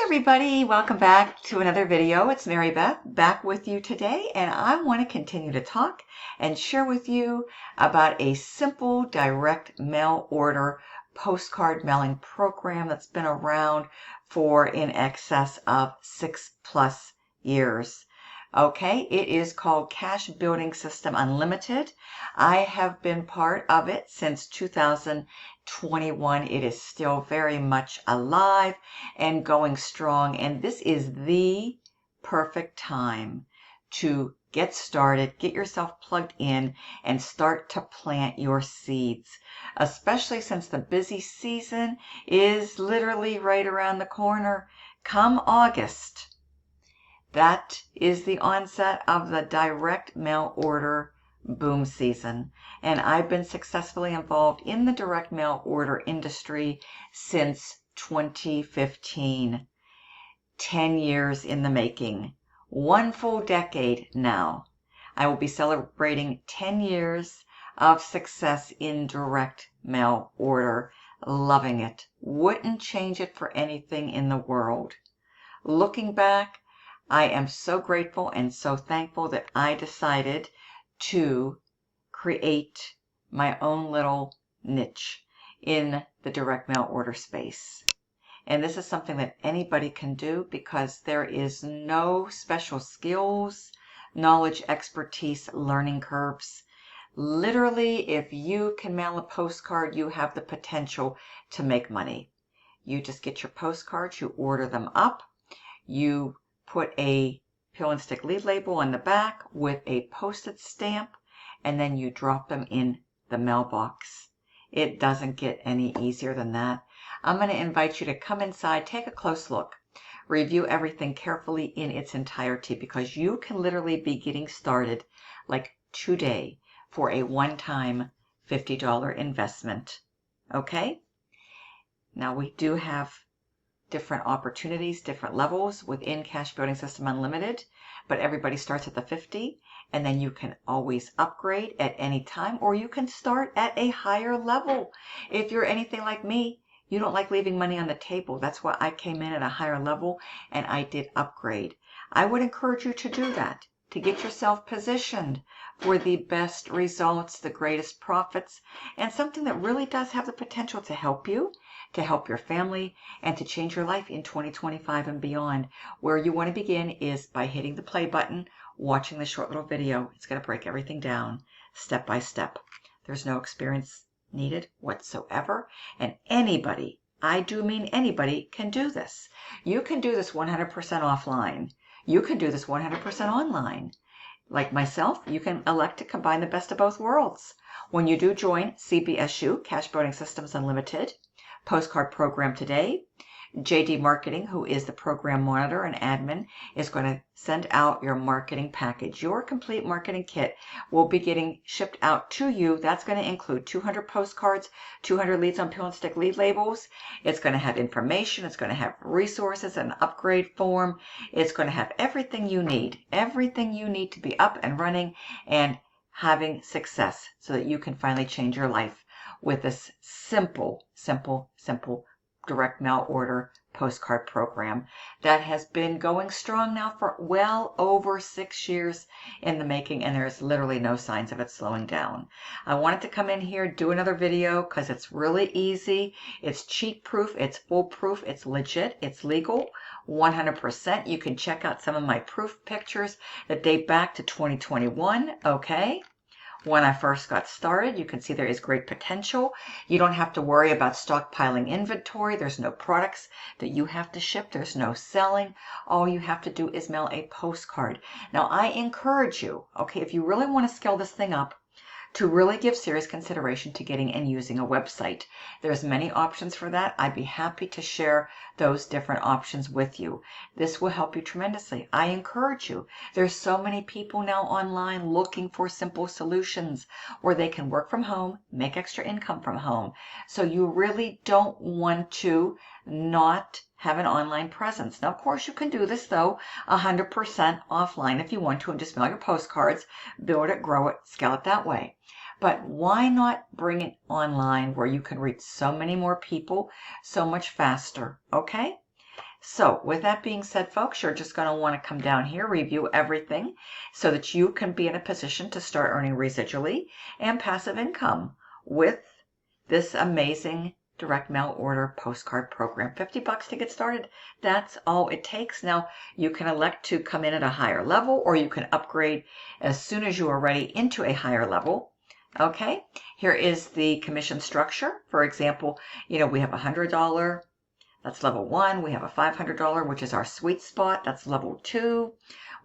Everybody, welcome back to another video. It's Marybeth back with you today, and I want to continue to talk and share with you about a simple direct mail order postcard mailing program that's been around for in excess of 6+ years. Okay, it is called Cash Building System Unlimited. I have been part of it since 2021. It is still very much alive and going strong, and this is the perfect time to get started, get yourself plugged in, and start to plant your seeds, especially since the busy season is literally right around the corner. Come August, that is the onset of the direct mail order boom season. And I've been successfully involved in the direct mail order industry since 2015. 10 years in the making. One full decade now. I will be celebrating 10 years of success in direct mail order. Loving it. Wouldn't change it for anything in the world. Looking back, I am so grateful and so thankful that I decided to create my own little niche in the direct mail order space. And this is something that anybody can do because there is no special skills, knowledge, expertise, learning curves. Literally, if you can mail a postcard, you have the potential to make money. You just get your postcards, you order them up, you put a peel and stick lead label on the back with a postage stamp, and then you drop them in the mailbox. It doesn't get any easier than that. I'm going to invite you to come inside, take a close look, review everything carefully in its entirety, because you can literally be getting started like today for a one-time $50 investment. Okay? Now we do have different opportunities, different levels within Cash Building System Unlimited, but everybody starts at the 50, and then you can always upgrade at any time, or you can start at a higher level. If you're anything like me, you don't like leaving money on the table. That's why I came in at a higher level and I did upgrade. I would encourage you to do that, to get yourself positioned for the best results, the greatest profits, and something that really does have the potential to help you, to help your family, and to change your life in 2025 and beyond. Where you want to begin is by hitting the play button, watching this short little video. It's going to break everything down step by step. There's no experience needed whatsoever, and anybody, I do mean anybody, can do this. You can do this 100% offline. You can do this 100% online. Like myself, you can elect to combine the best of both worlds. When you do join CBSU, Cash Building Systems Unlimited, postcard program today, JD Marketing, who is the program monitor and admin, is going to send out your marketing package. Your complete marketing kit will be getting shipped out to you. That's going to include 200 postcards, 200 leads on peel and stick lead labels. It's going to have information. It's going to have resources, an upgrade form. It's going to have everything you need to be up and running and having success so that you can finally change your life with this simple direct mail order postcard program that has been going strong now for well over 6 years in the making, and there's literally no signs of it slowing down. I wanted to come in here, do another video because it's really easy. It's cheat proof, it's foolproof, it's legit, it's legal, 100%. You can check out some of my proof pictures that date back to 2021, okay? When I first got started, you can see there is great potential. You don't have to worry about stockpiling inventory. There's no products that you have to ship. There's no selling. All you have to do is mail a postcard. Now, I encourage you, okay, if you really want to scale this thing up, to really give serious consideration to getting and using a website. There's many options for that. I'd be happy to share those different options with you. This will help you tremendously. I encourage you. There's so many people now online looking for simple solutions where they can work from home, make extra income from home. So you really don't want to not have an online presence. Now, of course, you can do this, though, 100% offline if you want to, and just mail your postcards, build it, grow it, scale it that way. But why not bring it online where you can reach so many more people so much faster, okay? So with that being said, folks, you're just going to want to come down here, review everything so that you can be in a position to start earning residually and passive income with this amazing direct mail order postcard program. $50 to get started. That's all it takes. Now, you can elect to come in at a higher level, or you can upgrade as soon as you are ready into a higher level. Okay, here is the commission structure. For example, we have $100. That's level 1. We have a $500, which is our sweet spot. That's level 2.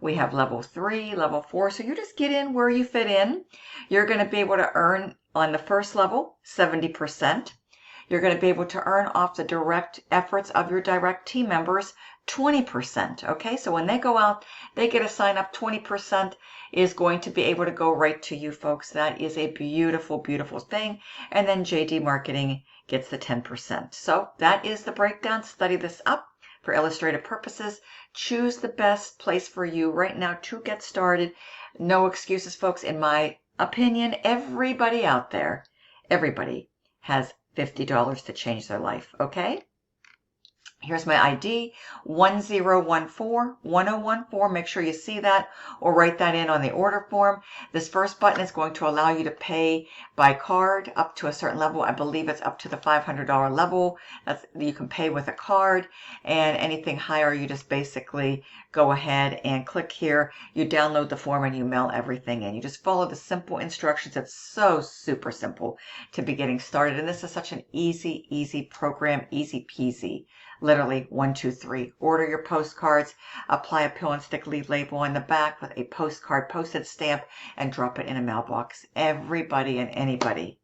We have level 3, level 4. So you just get in where you fit in. You're going to be able to earn on the first level 70%. You're going to be able to earn off the direct efforts of your direct team members 20%. Okay, so when they go out, they get a sign up. 20% is going to be able to go right to you, folks. That is a beautiful, beautiful thing. And then JD Marketing gets the 10%. So that is the breakdown. Study this up for illustrative purposes. Choose the best place for you right now to get started. No excuses, folks. In my opinion, everybody out there, everybody has $50 to change their life, okay? Here's my ID, 1014-1014. Make sure you see that or write that in on the order form. This first button is going to allow you to pay by card up to a certain level. I believe it's up to the $500 level. You can pay with a card, and anything higher, you just basically go ahead and click here. You download the form and you mail everything in. You just follow the simple instructions. It's so super simple to be getting started. And this is such an easy, easy program, easy peasy. Literally 1, 2, 3. Order your postcards, apply a pill and stick lead label on the back with a postcard postage stamp, and drop it in a mailbox. Everybody and anybody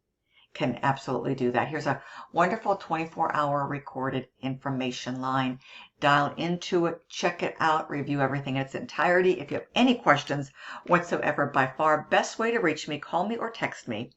can absolutely do that. Here's a wonderful 24-hour recorded information line. Dial into it, check it out, review everything in its entirety. If you have any questions whatsoever, by far best way to reach me, call me or text me.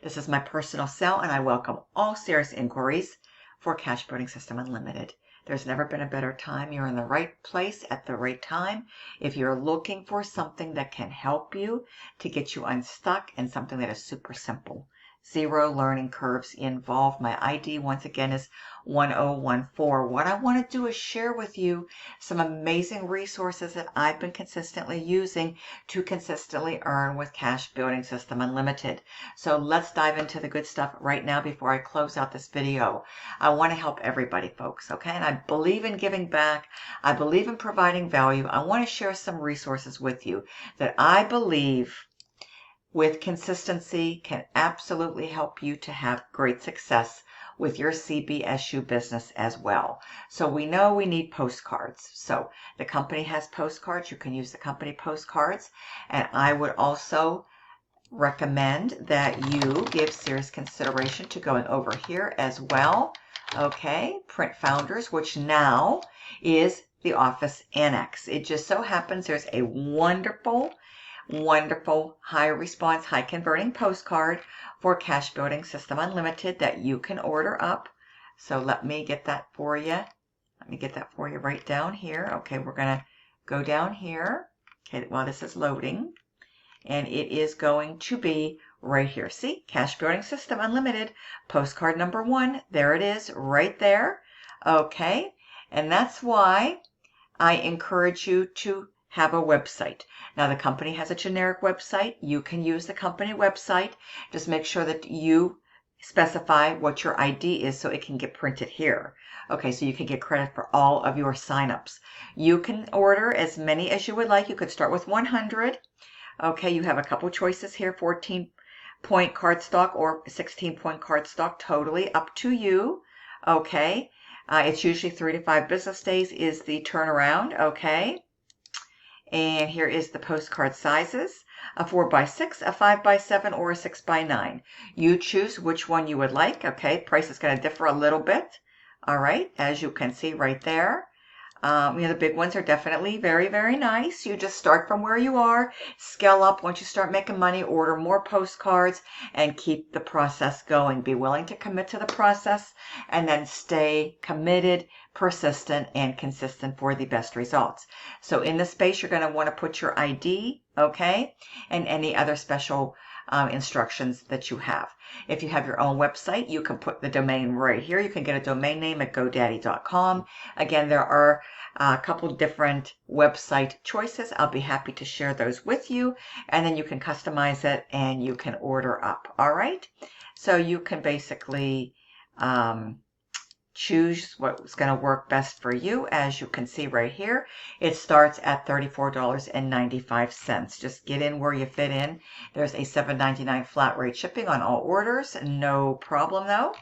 This is my personal cell, and I welcome all serious inquiries for Cash Building System Unlimited. There's never been a better time. You're in the right place at the right time. If you're looking for something that can help you to get you unstuck, and something that is super simple. 0 learning curves involved. My ID, once again, is 1014. What I want to do is share with you some amazing resources that I've been consistently using to consistently earn with Cash Building System Unlimited. So let's dive into the good stuff right now before I close out this video. I want to help everybody, folks, okay? And I believe in giving back. I believe in providing value. I want to share some resources with you that I believe with consistency can absolutely help you to have great success with your CBSU business as well. So we know we need postcards. So the company has postcards. You can use the company postcards. And I would also recommend that you give serious consideration to going over here as well. Okay, Print Founders, which now is the Office Annex. It just so happens there's a wonderful high response, high converting postcard for Cash Building System Unlimited that you can order up. So let me get that for you. Let me get that for you right down here. Okay, we're going to go down here. Okay, while this is loading. And it is going to be right here. See, Cash Building System Unlimited, postcard number 1. There it is, right there. Okay, and that's why I encourage you to have a website. Now, the company has a generic website. You can use the company website. Just make sure that you specify what your ID is so it can get printed here. Okay, so you can get credit for all of your signups. You can order as many as you would like. You could start with 100. Okay, you have a couple choices here, 14-point cardstock or 16-point cardstock, totally up to you. Okay, it's usually 3 to 5 business days is the turnaround. Okay. And here is the postcard sizes, a 4x6, a 5x7, or a 6x9. You choose which one you would like. Okay, price is going to differ a little bit. All right, as you can see right there. The big ones are definitely very, very nice. You just start from where you are, scale up. Once you start making money, order more postcards and keep the process going. Be willing to commit to the process and then stay committed, persistent, and consistent for the best results. So in this space, you're going to want to put your ID, okay, and any other special instructions that you have. If you have your own website, you can put the domain right here. You can get a domain name at godaddy.com. Again, there are a couple different website choices. I'll be happy to share those with you, and then you can customize it and you can order up. All right, so you can basically choose what's going to work best for you. As you can see right here, it starts at $34.95. Just get in where you fit in. There's a $7.99 flat rate shipping on all orders. No problem though.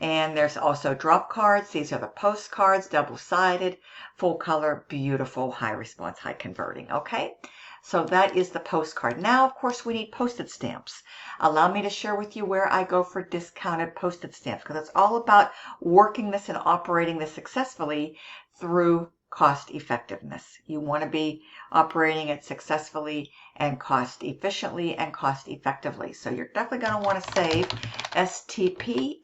And there's also drop cards. These are the postcards, double-sided, full color, beautiful, high response, high converting. Okay, so that is the postcard. Now, of course, we need postage stamps. Allow me to share with you where I go for discounted postage stamps, because it's all about working this and operating this successfully through cost effectiveness. You want to be operating it successfully and cost efficiently and cost effectively. So you're definitely going to want to save stpsod.com.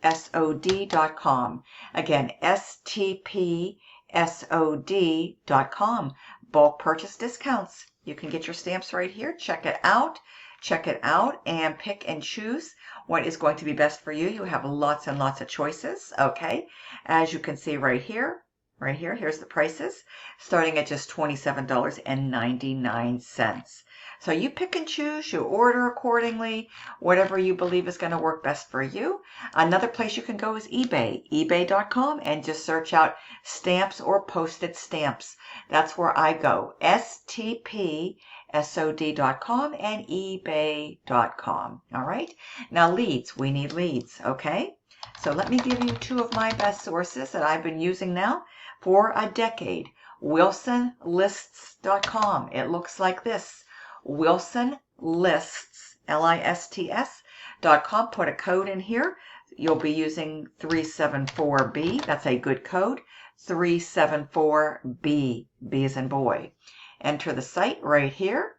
Again, stpsod.com. Bulk purchase discounts. You can get your stamps right here. Check it out. Check it out and pick and choose what is going to be best for you. You have lots and lots of choices. Okay, as you can see right here. Right here, here's the prices, starting at just $27.99. So you pick and choose, you order accordingly, whatever you believe is going to work best for you. Another place you can go is eBay, ebay.com, and just search out stamps or posted stamps. That's where I go, stpsod.com and ebay.com. All right, now leads, we need leads, okay? So let me give you two of my best sources that I've been using now for a decade. WilsonLists.com. It looks like this. WilsonLists, LISTS.com. Put a code in here. You'll be using 374B. That's a good code. 374B. B as in boy. Enter the site right here.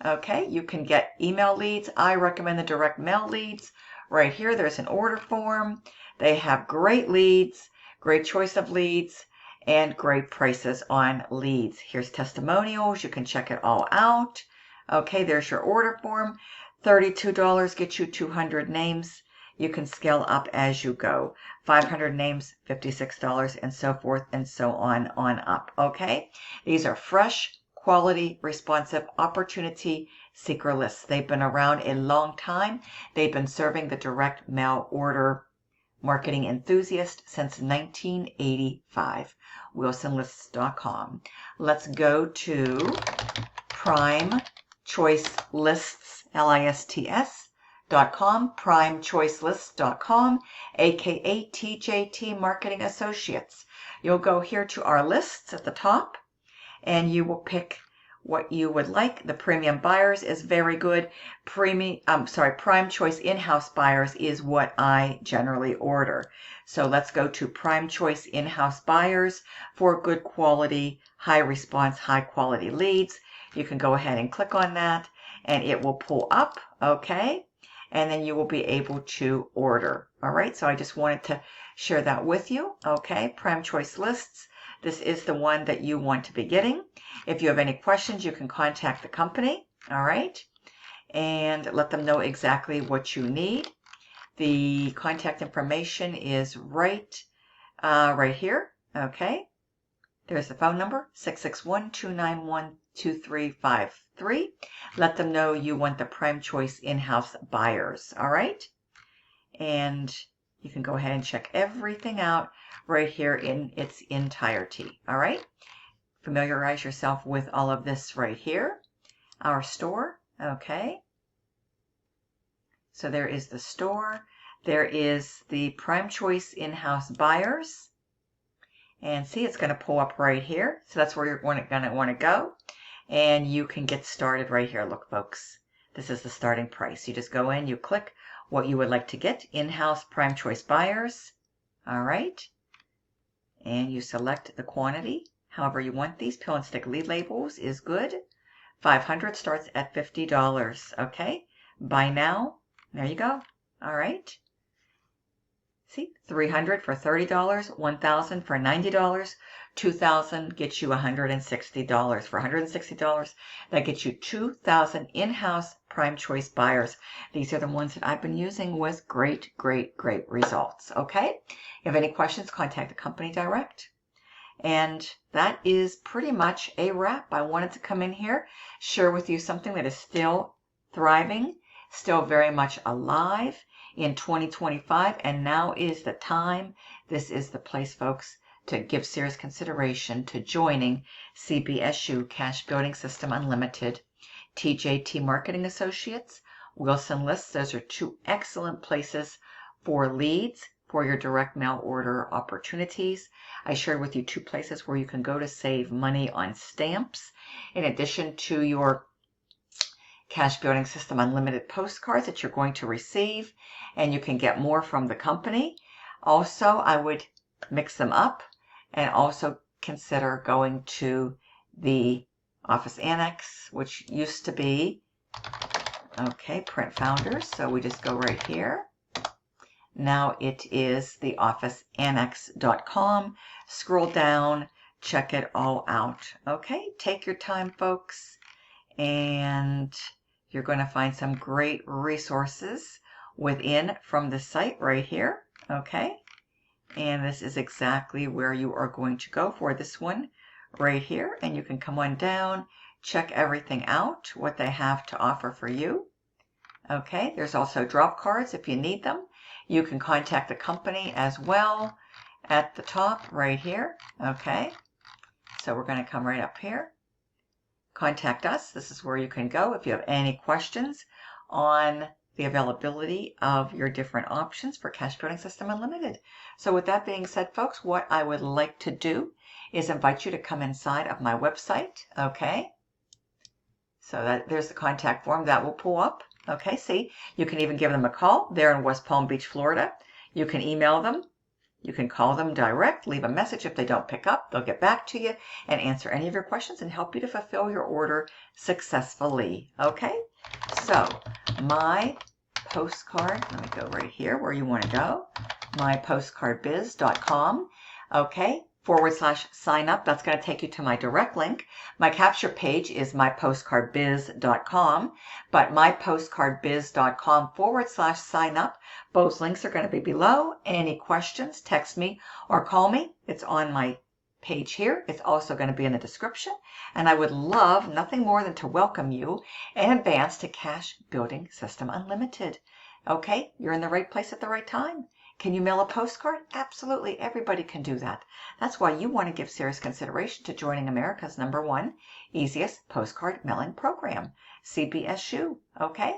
Okay, you can get email leads. I recommend the direct mail leads. Right here, there's an order form. They have great leads, great choice of leads, and great prices on leads. Here's testimonials. You can check it all out. Okay, there's your order form. $32 gets you 200 names. You can scale up as you go. 500 names, $56, and so forth and so on up. Okay, these are fresh, quality, responsive, opportunity seeker lists. They've been around a long time. They've been serving the direct mail order marketing enthusiast since 1985. WilsonLists.com. Let's go to Prime Choice Lists, LISTS.com, PrimeChoiceLists.com, aka TJT Marketing Associates. You'll go here to our lists at the top, and you will pick what you would like. The premium buyers is very good. Prime Choice in-house buyers is what I generally order. So let's go to Prime Choice in-house buyers for good quality, high response, high quality leads. You can go ahead and click on that and it will pull up, okay? And then you will be able to order. All right, so I just wanted to share that with you, okay? Prime Choice Lists. This is the one that you want to be getting. If you have any questions, you can contact the company, all right? And let them know exactly what you need. The contact information is right here, okay? There's the phone number, 661-291-2353. Let them know you want the Prime Choice in-house buyers, all right? And you can go ahead and check everything out right here in its entirety, all right? Familiarize yourself with all of this right here. Our store, okay? So there is the store. There is the Prime Choice in-house buyers. And see, it's going to pull up right here. So that's where you're going to want to go. And you can get started right here. Look, folks, this is the starting price. You just go in, you click what you would like to get, in-house Prime Choice buyers. All right. And you select the quantity, however you want these. Pill and stick lead labels is good. 500 starts at $50. Okay. Buy now. There you go. All right. See, 300 for $30, 1,000 for $90, $2,000 gets you $160. For $160, that gets you 2,000 in-house prime choice buyers. These are the ones that I've been using with great, great, great results. Okay? If you have any questions, contact the company direct. And that is pretty much a wrap. I wanted to come in here, share with you something that is still thriving, still very much alive in 2025. And now is the time. This is the place, folks, to give serious consideration to joining CBSU, Cash Building System Unlimited, TJT Marketing Associates, Wilson Lists. Those are two excellent places for leads for your direct mail order opportunities. I shared with you two places where you can go to save money on stamps, in addition to your Cash Building System Unlimited postcards that you're going to receive, and you can get more from the company. Also, I would mix them up and also consider going to the Office Annex, which used to be, okay, Print Founders. So we just go right here. Now it is the officeannex.com. Scroll down, check it all out. Okay, take your time, folks, and you're going to find some great resources within from the site right here. Okay, and this is exactly where you are going to go for this one right here. And you can come on down, check everything out, what they have to offer for you. Okay, there's also drop cards if you need them. You can contact the company as well at the top right here. Okay, so we're going to come right up here. Contact us. This is where you can go if you have any questions on the availability of your different options for Cash Building System Unlimited. So with that being said, folks, what I would like to do is invite you to come inside of my website. Okay, so there's the contact form that will pull up. Okay, see, you can even give them a call. They're in West Palm Beach, Florida. You can email them. You can call them direct, leave a message. If they don't pick up, they'll get back to you and answer any of your questions and help you to fulfill your order successfully. Okay, so my postcard, let me go right here where you want to go, mypostcardbiz.com. Okay, /sign up. That's going to take you to my direct link. My capture page is mypostcardbiz.com, but mypostcardbiz.com /sign up. Both links are going to be below. Any questions, text me or call me. It's on my page here. It's also going to be in the description. And I would love nothing more than to welcome you in advance to Cash Building System Unlimited. Okay, you're in the right place at the right time. Can you mail a postcard? Absolutely. Everybody can do that. That's why you want to give serious consideration to joining America's #1 easiest postcard mailing program, CBSU. Okay?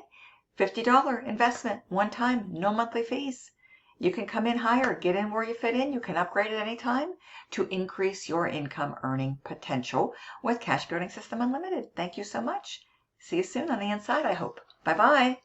$50 investment, one time, no monthly fees. You can come in higher, get in where you fit in. You can upgrade at any time to increase your income earning potential with Cash Building System Unlimited. Thank you so much. See you soon on the inside, I hope. Bye-bye.